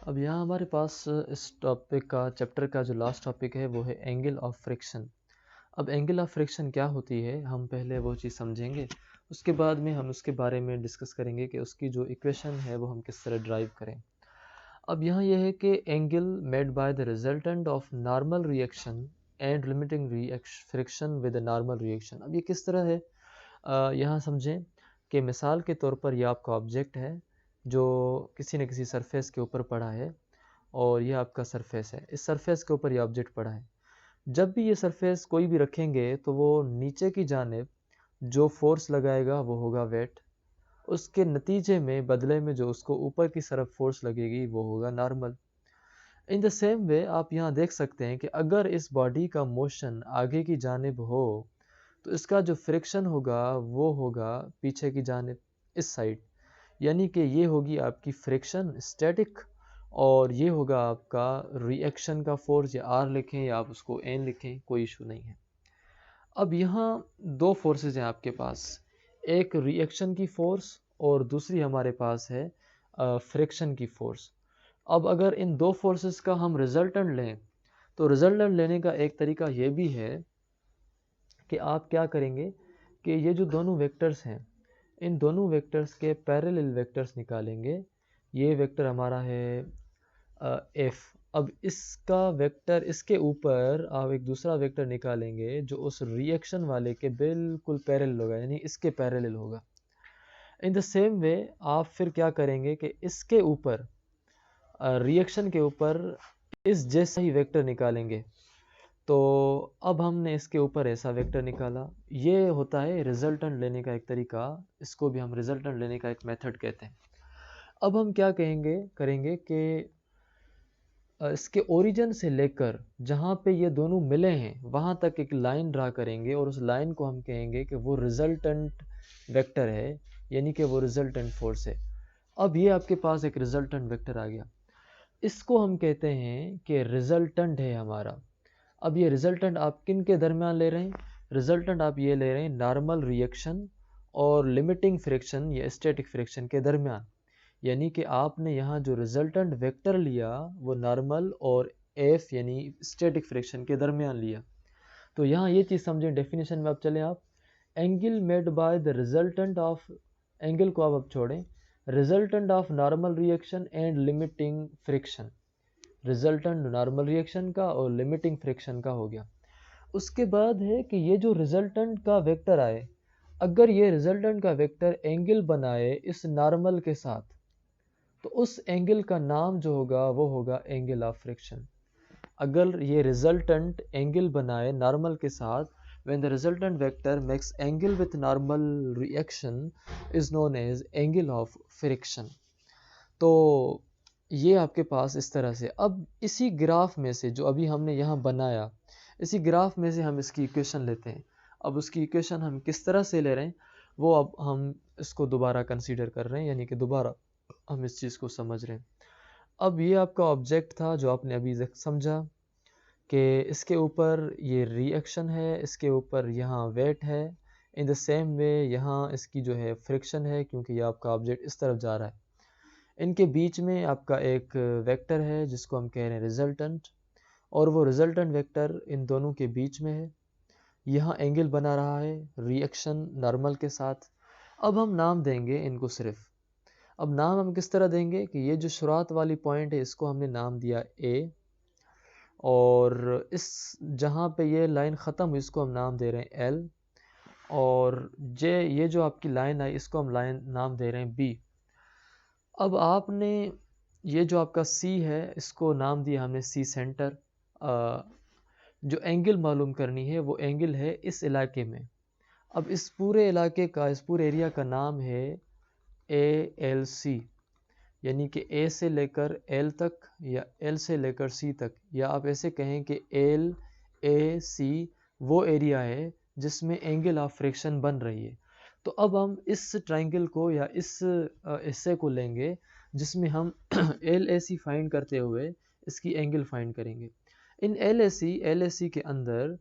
अब यहाँ हमारे पास इस टॉपिक का चैप्टर का जो लास्ट टॉपिक है वो है एंगल ऑफ फ्रिक्शन। अब एंगल ऑफ फ्रिक्शन क्या होती है, हम पहले वो चीज़ समझेंगे। उसके बाद में हम उसके बारे में डिस्कस करेंगे कि उसकी जो इक्वेशन है वो हम किस तरह ड्राइव करें। अब यहाँ यह है कि angle made by the resultant of normal reaction and limiting friction with normal reaction. अब ये किस तरह है, यहाँ समझें कि मिसाल के तौर पर यह आपका ऑब्जेक्ट है जो किसी न किसी सरफेस के ऊपर पड़ा है, और यह आपका सरफेस है। इस सरफेस के ऊपर यह ऑब्जेक्ट पड़ा है। जब भी ये सरफेस कोई भी रखेंगे तो वो नीचे की जानिब जो फोर्स लगाएगा वो होगा वेट। उसके नतीजे में बदले में जो उसको ऊपर की तरफ फोर्स लगेगी वो होगा normal. In the same way आप यहाँ देख सकते हैं कि अगर इस बॉडी का मोशन आगे की जानिब हो तो इसका जो फ्रिक्शन होगा वो होगा पीछे की जानिब, इस साइड। यानी कि ये होगी आपकी फ्रिक्शन स्टैटिक, और ये होगा आपका रिएक्शन का फोर्स, या आर लिखें या आप उसको एन लिखें, कोई इशू नहीं है। अब यहाँ दो फोर्सेस हैं आपके पास, एक रिएक्शन की फोर्स और दूसरी हमारे पास है फ्रिक्शन की फोर्स। अब अगर इन दो फोर्सेस का हम रिजल्टेंट लें तो रिजल्टेंट लेने का एक तरीका ये भी है कि आप क्या करेंगे कि ये जो दोनों वेक्टर्स हैं इन दोनों वेक्टर्स के पैरेलल वेक्टर्स निकालेंगे। ये वेक्टर हमारा है एफ। अब इसका वेक्टर, इसके ऊपर आप एक दूसरा वेक्टर निकालेंगे जो उस रिएक्शन वाले के बिल्कुल पैरेलल होगा, यानी इसके पैरेलल होगा। इन द सेम वे आप फिर क्या करेंगे कि इसके ऊपर रिएक्शन के ऊपर इस जैसा ही वेक्टर निकालेंगे। तो अब हमने इसके ऊपर ऐसा वेक्टर निकाला। ये होता है रिजल्टेंट लेने का एक तरीका, इसको भी हम रिजल्टेंट लेने का एक मेथड कहते हैं। अब हम क्या करेंगे कि इसके ओरिजिन से लेकर जहाँ पे ये दोनों मिले हैं वहाँ तक एक लाइन ड्रा करेंगे, और उस लाइन को हम कहेंगे कि वो रिजल्टेंट वेक्टर है, यानी कि वो रिजल्टेंट फोर्स है। अब ये आपके पास एक रिजल्टेंट वेक्टर आ गया, इसको हम कहते हैं कि रिजल्टेंट है हमारा। अब ये रिजल्टेंट आप किन के दरमियान ले रहे हैं? रिजल्टेंट आप ये ले रहे हैं नॉर्मल रिएक्शन और लिमिटिंग फ्रिक्शन या स्टैटिक फ्रिक्शन के दरमियान। यानी कि आपने यहाँ जो रिजल्टेंट वेक्टर लिया वो नॉर्मल और एफ यानी स्टैटिक फ्रिक्शन के दरमियान लिया। तो यहाँ ये चीज़ समझें, डेफिनेशन में अब चलें आप। Angle made by the resultant of, angle को आप अब छोड़ें, resultant of normal reaction and limiting friction. Resultant normal reaction का और लिमिटिंग फ्रिक्शन का हो गया। उसके बाद है कि ये जो रिजल्टेंट का वेक्टर आए, अगर ये रिजल्टेंट का वेक्टर एंगल बनाए इस नॉर्मल के साथ, तो उस एंगल का नाम जो होगा वो होगा एंगल ऑफ फ्रिक्शन। अगर ये रिजल्टेंट एंगल बनाए नॉर्मल के साथ, when the resultant vector makes angle with normal reaction is known as angle of friction। तो ये आपके पास इस तरह से। अब इसी ग्राफ में से जो अभी हमने यहाँ बनाया, इसी ग्राफ में से हम इसकी इक्वेशन लेते हैं। अब उसकी इक्वेशन हम किस तरह से ले रहे हैं वो अब हम इसको दोबारा कंसीडर कर रहे हैं, यानी कि दोबारा हम इस चीज़ को समझ रहे हैं। अब ये आपका ऑब्जेक्ट था जो आपने अभी समझा कि इसके ऊपर ये रिएक्शन है, इसके ऊपर यहाँ वेट है। इन द सेम वे यहाँ इसकी जो है फ्रिक्शन है, क्योंकि ये आपका ऑब्जेक्ट इस तरफ जा रहा है। इनके बीच में आपका एक वेक्टर है जिसको हम कह रहे हैं रिजल्टेंट, और वो रिजल्टेंट वेक्टर इन दोनों के बीच में है। यहाँ एंगल बना रहा है रिएक्शन नॉर्मल के साथ। अब हम नाम देंगे इनको सिर्फ। अब नाम हम किस तरह देंगे कि ये जो शुरुआत वाली पॉइंट है इसको हमने नाम दिया ए, और इस जहाँ पे ये लाइन ख़त्म हुई इसको हम नाम दे रहे हैं एल, और ये जो आपकी लाइन आई इसको हम लाइन नाम दे रहे हैं बी। अब आपने ये जो आपका सी है इसको नाम दिया हमने सी सेंटर। जो एंगल मालूम करनी है वो एंगल है इस इलाके में। अब इस पूरे इलाके का, इस पूरे एरिया का नाम है ए एल सी, यानी कि ए से लेकर एल तक या एल से लेकर सी तक, या आप ऐसे कहें कि एल ए सी वो एरिया है जिसमें एंगल ऑफ फ्रिक्शन बन रही है। तो अब हम इस ट्राइंगल को या इस हिस्से को लेंगे जिसमें हम एल ए सी फाइंड करते हुए इसकी एंगल फाइंड करेंगे। इन एल ए सी के अंदर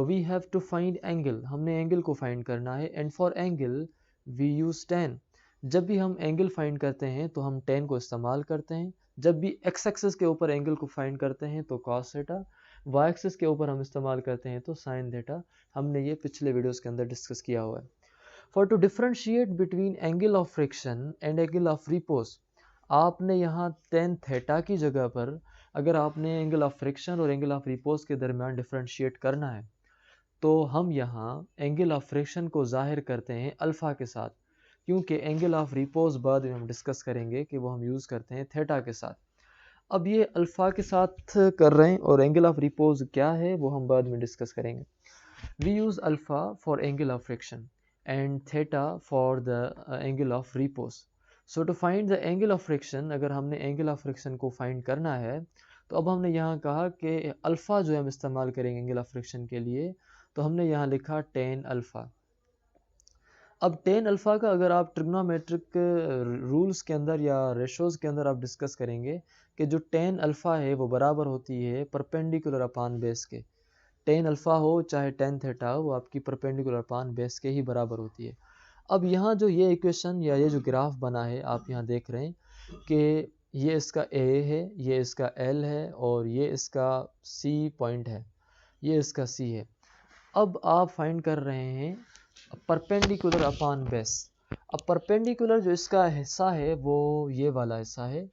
we have to find angle, हमने एंगल को फाइंड करना है। And for angle we use tan। जब भी हम एंगल फाइंड करते हैं तो हम tan को इस्तेमाल करते हैं। जब भी x एक्सिस के ऊपर एंगल को फाइंड करते हैं तो cos थीटा, y एक्सिस के ऊपर हम इस्तेमाल करते हैं तो sin थीटा। हमने ये पिछले वीडियोस के अंदर डिस्कस किया हुआ है। For to differentiate between angle of friction and angle of repose, आपने यहाँ tan थीटा की जगह पर अगर आपने एंगल ऑफ फ्रिक्शन और एंगल ऑफ रिपोज के दरमियान डिफरेंशिएट करना है तो हम यहाँ एंगल ऑफ फ्रिक्शन को जाहिर करते हैं अल्फ़ा के साथ, क्योंकि एंगल ऑफ रिपोज बाद में हम डिस्कस करेंगे कि वो हम यूज़ करते हैं थीटा के साथ। अब ये अल्फ़ा के साथ कर रहे हैं और एंगल ऑफ रिपोज क्या है वो हम बाद में डिस्कस करेंगे। We use alpha for angle of friction and theta for the angle of repose. So to find the angle of friction, अगर हमने एंगल ऑफ फ्रिक्शन को फाइंड करना है तो अब हमने यहाँ कहा कि अल्फ़ा जो हम इस्तेमाल करेंगे एंगल ऑफ फ्रिक्शन के लिए, तो हमने यहाँ लिखा tan अल्फ़ा। अब tan अल्फ़ा का अगर आप ट्रिग्नोमेट्रिक रूल्स के अंदर या रेशोज़ के अंदर आप डिस्कस करेंगे कि जो tan अल्फ़ा है वो बराबर होती है परपेंडिकुलर अपान बेस के। tan अल्फ़ा हो चाहे tan थीटा हो, वो आपकी परपेंडिकुलर अपान बेस के ही बराबर होती है। अब यहाँ जो ये इक्वेशन या ये जो ग्राफ बना है आप यहाँ देख रहे हैं कि ये इसका A है, ये इसका L है और ये इसका C पॉइंट है, ये इसका C है। अब आप फाइंड कर रहे हैं परपेंडिकुलर अपान बेस। अब परपेंडिकुलर जो इसका हिस्सा है वो ये वाला हिस्सा है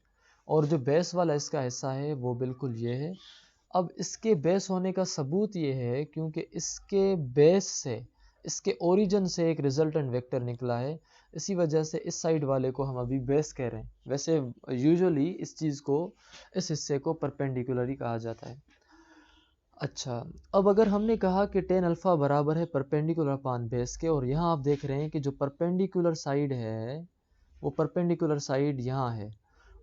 और जो बेस वाला इसका हिस्सा है वो बिल्कुल ये है। अब इसके बेस होने का सबूत ये है क्योंकि इसके बेस से, इसके ओरिजिन से एक रिजल्टेंट वेक्टर निकला है, इसी वजह से इस साइड वाले को हम अभी बेस कह रहे हैं। वैसे यूजुअली इस चीज़ को, इस हिस्से को परपेंडिकुलर ही कहा जाता है। अच्छा, अब अगर हमने कहा कि tan अल्फ़ा बराबर है परपेंडिकुलर अपान बेस के, और यहाँ आप देख रहे हैं कि जो परपेंडिकुलर साइड है वो परपेंडिकुलर साइड यहाँ है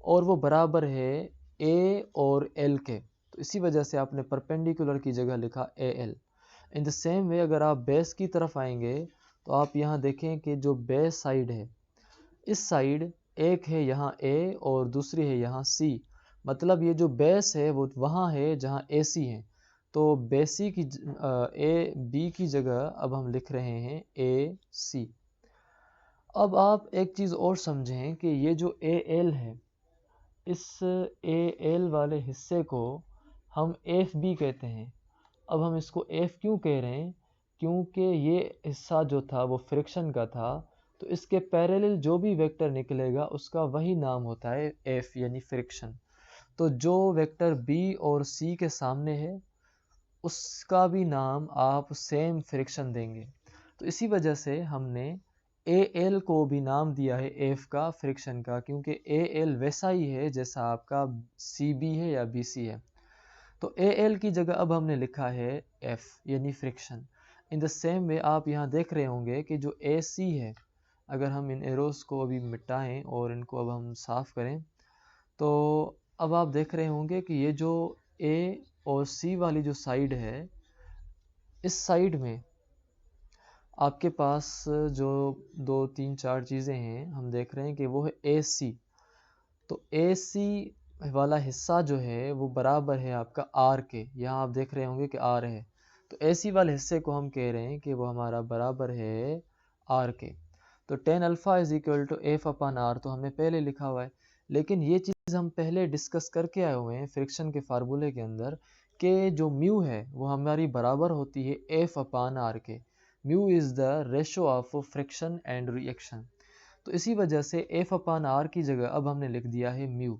और वो बराबर है A और L के, तो इसी वजह से आपने परपेंडिकुलर की जगह लिखा AL। In the same way अगर आप बेस की तरफ आएंगे तो आप यहाँ देखें कि जो बेस साइड है, इस साइड एक है यहाँ A और दूसरी है यहाँ C, मतलब ये जो बेस है वो वहाँ है जहाँ AC है। तो बेसी की ए बी की जगह अब हम लिख रहे हैं ए सी। अब आप एक चीज़ और समझें कि ये जो ए एल है, इस ए एल वाले हिस्से को हम एफ बी कहते हैं। अब हम इसको एफ क्यों कह रहे हैं? क्योंकि ये हिस्सा जो था वो फ्रिक्शन का था, तो इसके पैरेलल जो भी वेक्टर निकलेगा उसका वही नाम होता है एफ यानी फ्रिक्शन। तो जो वेक्टर बी और सी के सामने है उसका भी नाम आप सेम फ्रिक्शन देंगे। तो इसी वजह से हमने ए एल को भी नाम दिया है एफ का फ्रिक्शन का, क्योंकि ए एल वैसा ही है जैसा आपका सी बी है या बी सी है। तो ए एल की जगह अब हमने लिखा है एफ यानी friction. In the same way आप यहाँ देख रहे होंगे कि जो ए सी है, अगर हम इन एरोस को अभी मिटाएं और इनको अब हम साफ़ करें तो अब आप देख रहे होंगे कि ये जो ए और सी वाली जो साइड है, इस साइड में आपके पास जो 2 3 4 चीज़ें हैं हम देख रहे हैं कि वो है ए सी। तो ए सी वाला हिस्सा जो है वो बराबर है आपका आर के, यहाँ आप देख रहे होंगे कि आर है, तो ए सी वाले हिस्से को हम कह रहे हैं कि वो हमारा बराबर है आर के। तो tan alpha is equal to F upon R तो हमने पहले लिखा हुआ है, लेकिन ये चीज़ हम पहले डिस्कस करके आए हुए हैं फ्रिक्शन के फार्मूले के अंदर कि जो म्यू है वो हमारी बराबर होती है एफ अपान आर के। Mu is the ratio of friction and reaction. तो इसी वजह से एफ अपान आर की जगह अब हमने लिख दिया है म्यू।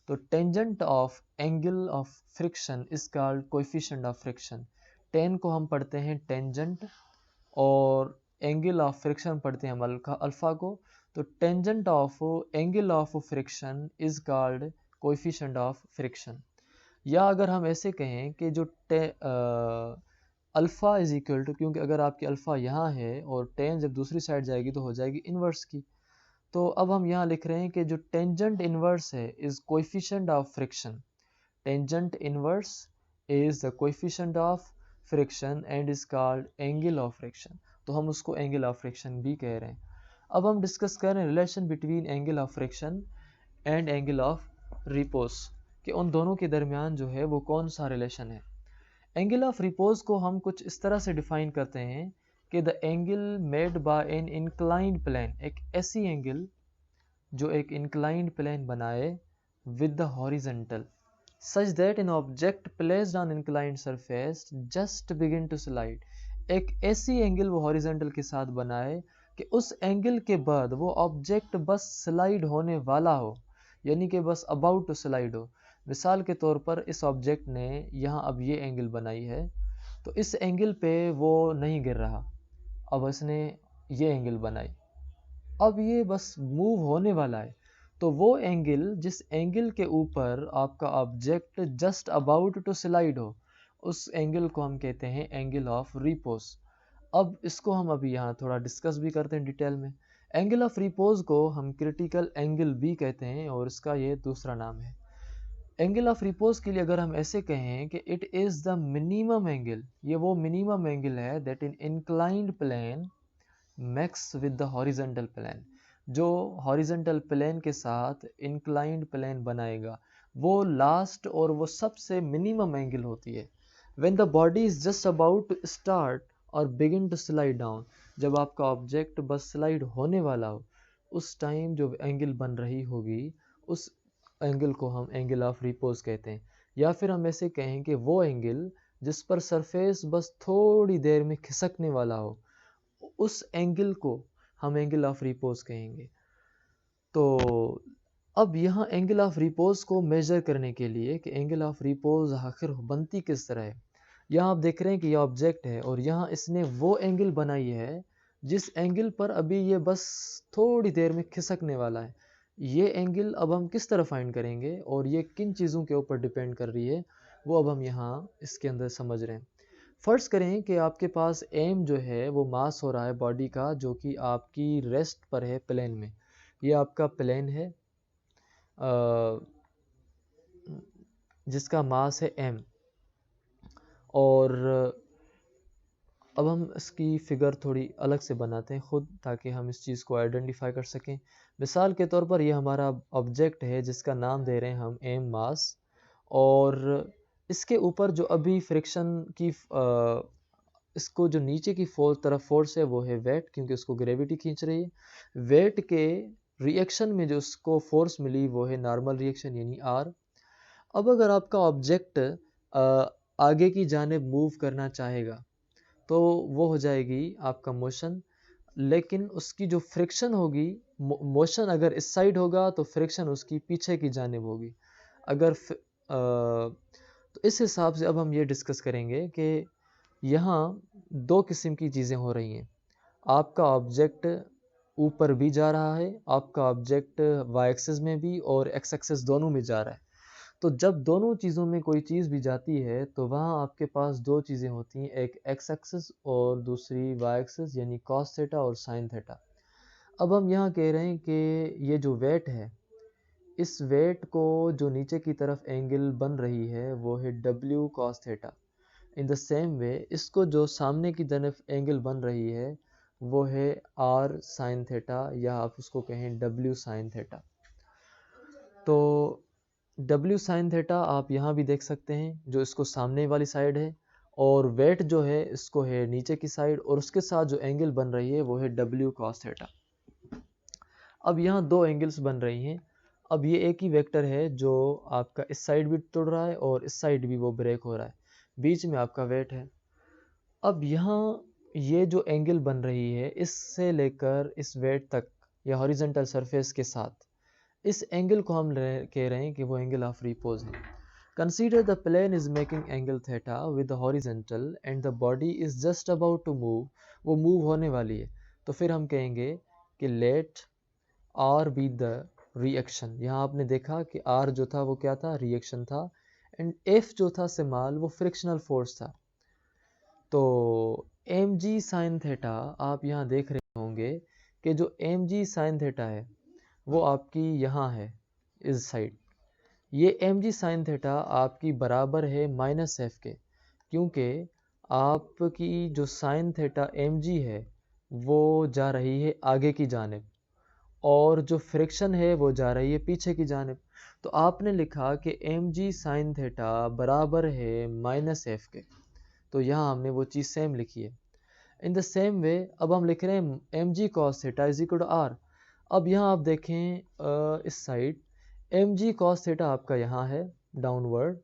तो tangent of angle of friction is called coefficient of friction. Ten को हम पढ़ते हैं टेंजेंट और एंगल ऑफ फ्रिक्शन पढ़ते हैं हम अल्फा को। तो tangent of angle of friction is called coefficient of friction. या अगर हम ऐसे कहें कि जो अल्फ़ा इज इक्वल टू, क्योंकि अगर आपकी अल्फ़ा यहाँ है और टेन जब दूसरी साइड जाएगी तो हो जाएगी इन्वर्स की, तो अब हम यहाँ लिख रहे हैं कि जो टेंजेंट इन्वर्स है is coefficient of friction. Tangent inverse is the coefficient of friction and is called angle of friction. तो हम उसको एंगल ऑफ फ्रिक्शन भी कह रहे हैं। अब हम डिस्कस कर रहे हैं relation between angle of friction and angle of repose, कि उन दोनों के दरमियान जो है वो कौन सा रिलेशन है। एंगल ऑफ रिपोज को हम कुछ इस तरह से डिफाइन करते हैं कि the angle made by an inclined plane, एक ऐसी एंगल जो एक इंक्लाइंड प्लेन बनाए with the horizontal such that an object placed on inclined surface just begin to slide. एक ऐसी एंगल वो हॉरिजेंटल के साथ बनाए कि उस एंगल के बाद वो ऑब्जेक्ट बस स्लाइड होने वाला हो, यानी कि बस अबाउट टू स्लाइड हो। मिसाल के तौर पर इस ऑब्जेक्ट ने यहाँ अब ये एंगल बनाई है, तो इस एंगल पे वो नहीं गिर रहा। अब इसने ये एंगल बनाई, अब ये बस मूव होने वाला है। तो वो एंगल जिस एंगल के ऊपर आपका object just about to slide हो, उस एंगल को हम कहते हैं एंगल ऑफ रिपोज। अब इसको हम अभी यहाँ थोड़ा डिस्कस भी करते हैं डिटेल में। एंगल ऑफ रिपोज को हम क्रिटिकल एंगल भी कहते हैं और इसका ये दूसरा नाम है। एंगल ऑफ रिपोज के लिए अगर हम ऐसे कहें कि it is the minimum angle, ये वो मिनिमम एंगल है that in inclined plane makes with the horizontal plane, जो हॉरिजेंटल प्लेन के साथ इंक्लाइंड प्लेन बनाएगा, वो लास्ट और वो सबसे मिनिमम एंगल होती है। When the body is just about to start और बिगिन टू स्लाइड डाउन, जब आपका ऑब्जेक्ट बस स्लाइड होने वाला हो, उस टाइम जो एंगल बन रही होगी उस एंगल को हम एंगल ऑफ रिपोज कहते हैं। या फिर हम ऐसे कहें कि वो एंगल जिस पर सरफेस बस थोड़ी देर में खिसकने वाला हो, उस एंगल को हम एंगल ऑफ रिपोज कहेंगे। तो अब यहाँ एंगल ऑफ रिपोज को मेजर करने के लिए कि एंगल ऑफ रिपोज आखिर बनती किस तरह है, यहाँ आप देख रहे हैं कि ये ऑब्जेक्ट है और यहाँ इसने वो एंगल बनाई है जिस एंगल पर अभी ये बस थोड़ी देर में खिसकने वाला है। ये एंगल अब हम किस तरह फाइंड करेंगे और ये किन चीज़ों के ऊपर डिपेंड कर रही है, वो अब हम यहाँ इसके अंदर समझ रहे हैं। फर्ज करें कि आपके पास एम जो है वो मास हो रहा है बॉडी का, जो कि आपकी रेस्ट पर है प्लेन में। ये आपका प्लेन है जिसका मास है एम, और अब हम इसकी फिगर थोड़ी अलग से बनाते हैं खुद, ताकि हम इस चीज़ को आइडेंटिफाई कर सकें। मिसाल के तौर पर ये हमारा ऑब्जेक्ट है जिसका नाम दे रहे हैं हम एम मास, और इसके ऊपर जो अभी फ्रिक्शन की इसको जो नीचे की तरफ फोर्स है वो है वेट, क्योंकि उसको ग्रेविटी खींच रही है। वेट के रिएक्शन में जो उसको फोर्स मिली वो है नॉर्मल रिएक्शन यानी आर। अब अगर आपका ऑब्जेक्ट आगे की जानिब मूव करना चाहेगा तो वो हो जाएगी आपका मोशन, लेकिन उसकी जो फ्रिक्शन होगी, मोशन अगर इस साइड होगा तो फ्रिक्शन उसकी पीछे की जानिब होगी। अगर तो इस हिसाब से अब हम ये डिस्कस करेंगे कि यहाँ दो किस्म की चीज़ें हो रही हैं। आपका ऑब्जेक्ट ऊपर भी जा रहा है, आपका ऑब्जेक्ट वाई एक्सिस में भी और एक्स एक्सिस दोनों में जा रहा है। तो जब दोनों चीज़ों में कोई चीज़ भी जाती है तो वहाँ आपके पास दो चीज़ें होती हैं, एक एक्स एक्सिस और दूसरी वाई एक्सिस यानी कॉस थीटा और साइन थीटा। अब हम यहाँ कह रहे हैं कि ये जो वेट है, इस वेट को जो नीचे की तरफ एंगल बन रही है वो है W cos theta. In the same way इसको जो सामने की तरफ एंगल बन रही है वो है आर साइन थीटा, या आप उसको कहें डब्ल्यू साइन थीटा। तो डब्ल्यू साइन थीटा आप यहाँ भी देख सकते हैं, जो इसको सामने वाली साइड है, और वेट जो है इसको है नीचे की साइड, और उसके साथ जो एंगल बन रही है वो है डब्ल्यू कॉस थीटा। अब यहाँ दो एंगल्स बन रही हैं। अब ये एक ही वेक्टर है जो आपका इस साइड भी तोड़ रहा है और इस साइड भी वो ब्रेक हो रहा है, बीच में आपका वेट है। अब यहाँ ये जो एंगल बन रही है इससे लेकर इस वेट तक या हॉरिजॉन्टल सरफेस के साथ, इस एंगल को हम कह रहे हैं कि वो एंगल ऑफ रिपोज है। Consider the plane is making angle theta with the horizontal and the body is just about to move, वो मूव होने वाली है। तो फिर हम कहेंगे कि let R be the reaction. यहाँ आपने देखा कि आर जो था वो क्या था, रिएक्शन था, एंड एफ जो था सिमाल वो फ्रिक्शनल फोर्स था। तो एम जी साइन थीटा आप यहाँ देख रहे होंगे कि जो एम जी साइन थीटा है वो आपकी यहाँ है इस साइड। ये एम जी साइन थीटा आपकी बराबर है माइनस एफ के, क्योंकि आपकी जो साइन थीटा एम जी है वो जा रही है आगे की जानिब और जो फ्रिक्शन है वो जा रही है पीछे की जानिब। तो आपने लिखा कि एम जी साइन थीटा बराबर है माइनस एफ के, तो यहाँ हमने वो चीज़ सेम लिखी है। इन द सेम वे अब हम लिख रहे हैं M G cos theta is equal to R. अब यहाँ आप देखें इस side M G cos theta आपका यहाँ है डाउनवर्ड,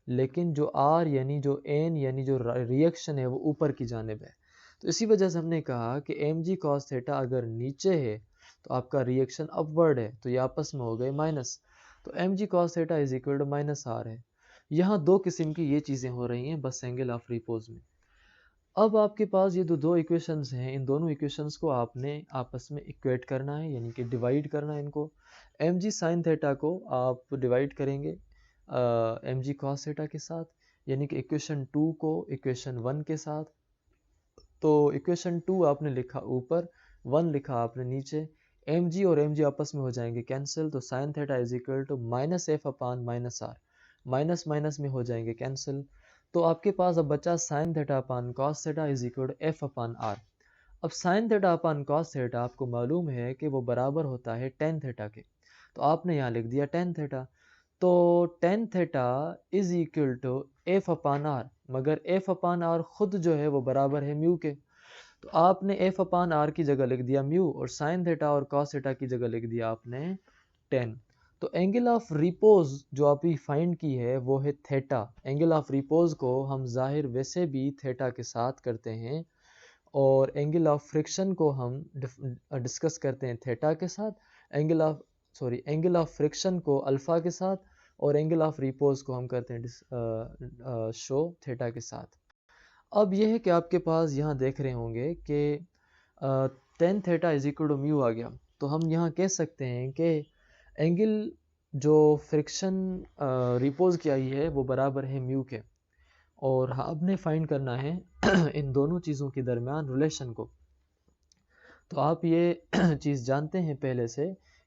लेकिन जो आर यानी जो एन यानी जो रिएक्शन है वो ऊपर की जानिब है। तो इसी वजह से हमने कहा कि एम जी कॉस थीटा अगर नीचे है तो आपका रिएक्शन अपवर्ड है, तो ये आपस में हो गए माइनस। तो M G cos theta is equal to minus R है। यहाँ दो किस्म की ये चीज़ें हो रही हैं बस एंगल ऑफ रिपोज में। अब आपके पास ये दो इक्वेशंस हैं, इन दोनों इक्वेशंस को आपने आपस में इक्वेट करना है, यानी कि डिवाइड करना है इनको। एम जी साइन थीटा को आप डिवाइड करेंगे एम जी कॉस थीटा के साथ, यानी कि इक्वेशन 2 को इक्वेशन 1 के साथ। तो इक्वेशन 2 आपने लिखा ऊपर, 1 लिखा आपने नीचे। एम जी और एम जी आपस में हो जाएंगे कैंसिल, तो sine theta is equal to minus F upon minus R, minus minus में हो जाएंगे कैंसिल। तो आपके पास अब बचा sine theta upon cos theta is equal to F upon R. अब sine theta upon cos theta आपको मालूम है कि वो बराबर होता है टेन थीटा के, तो आपने यहाँ लिख दिया टेन थीटा। तो tan theta is equal to F upon R, मगर एफ अपान आर खुद जो है वो बराबर है म्यू के, तो आपने एफ अपान आर की जगह लिख दिया म्यू, और साइन थीटा और कॉस थीटा की जगह लिख दिया आपने टेन। तो एंगल ऑफ रिपोज जो अभी फाइंड की है वो है थीटा। एंगल ऑफ रिपोज को हम जाहिर वैसे भी थीटा के साथ करते हैं, और एंगल ऑफ फ्रिक्शन को हम डिस्कस करते हैं थीटा के साथ। एंगल ऑफ फ्रिक्शन को अल्फ़ा के साथ, और एंगल ऑफ रिपोज को हम करते हैं शो थीटा के साथ। अब यह है कि आपके पास यहाँ देख रहे होंगे कि tan theta is equal to mu आ गया, तो हम यहाँ कह सकते हैं कि एंगल जो फ्रिक्शन रिपोज की आई है वो बराबर है म्यू के, और आपने फाइंड करना है इन दोनों चीज़ों के दरमियान रिलेशन को। तो आप ये चीज़ जानते हैं पहले से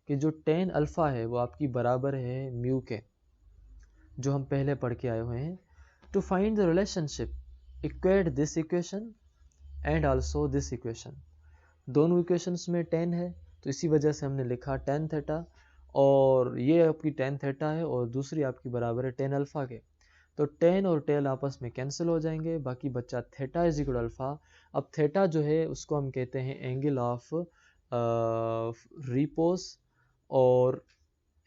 कि जो टेन अल्फ़ा है वो आपकी बराबर है म्यू के, जो हम पहले पढ़ के आए हुए हैं। To find the relationship equate this equation and also this equation. दोनों इक्वेशंस में टेन है, तो इसी वजह से हमने लिखा टेन थीटा, और ये आपकी टेन थीटा है और दूसरी आपकी बराबर है टेन अल्फ़ा के। तो टेन और टेन आपस में कैंसिल हो जाएंगे, बाकी बच्चा थीटा इज इक्वल अल्फ़ा। अब थीटा जो है उसको हम कहते हैं एंगल ऑफ रिपोज, और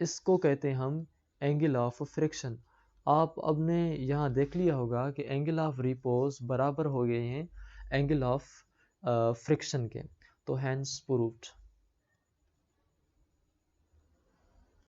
इसको कहते हैं हम एंगल ऑफ फ्रिक्शन। आप अब ने यहाँ देख लिया होगा कि एंगल ऑफ रिपोज बराबर हो गए हैं एंगल ऑफ फ्रिक्शन के, तो हैंस प्रूव्ड।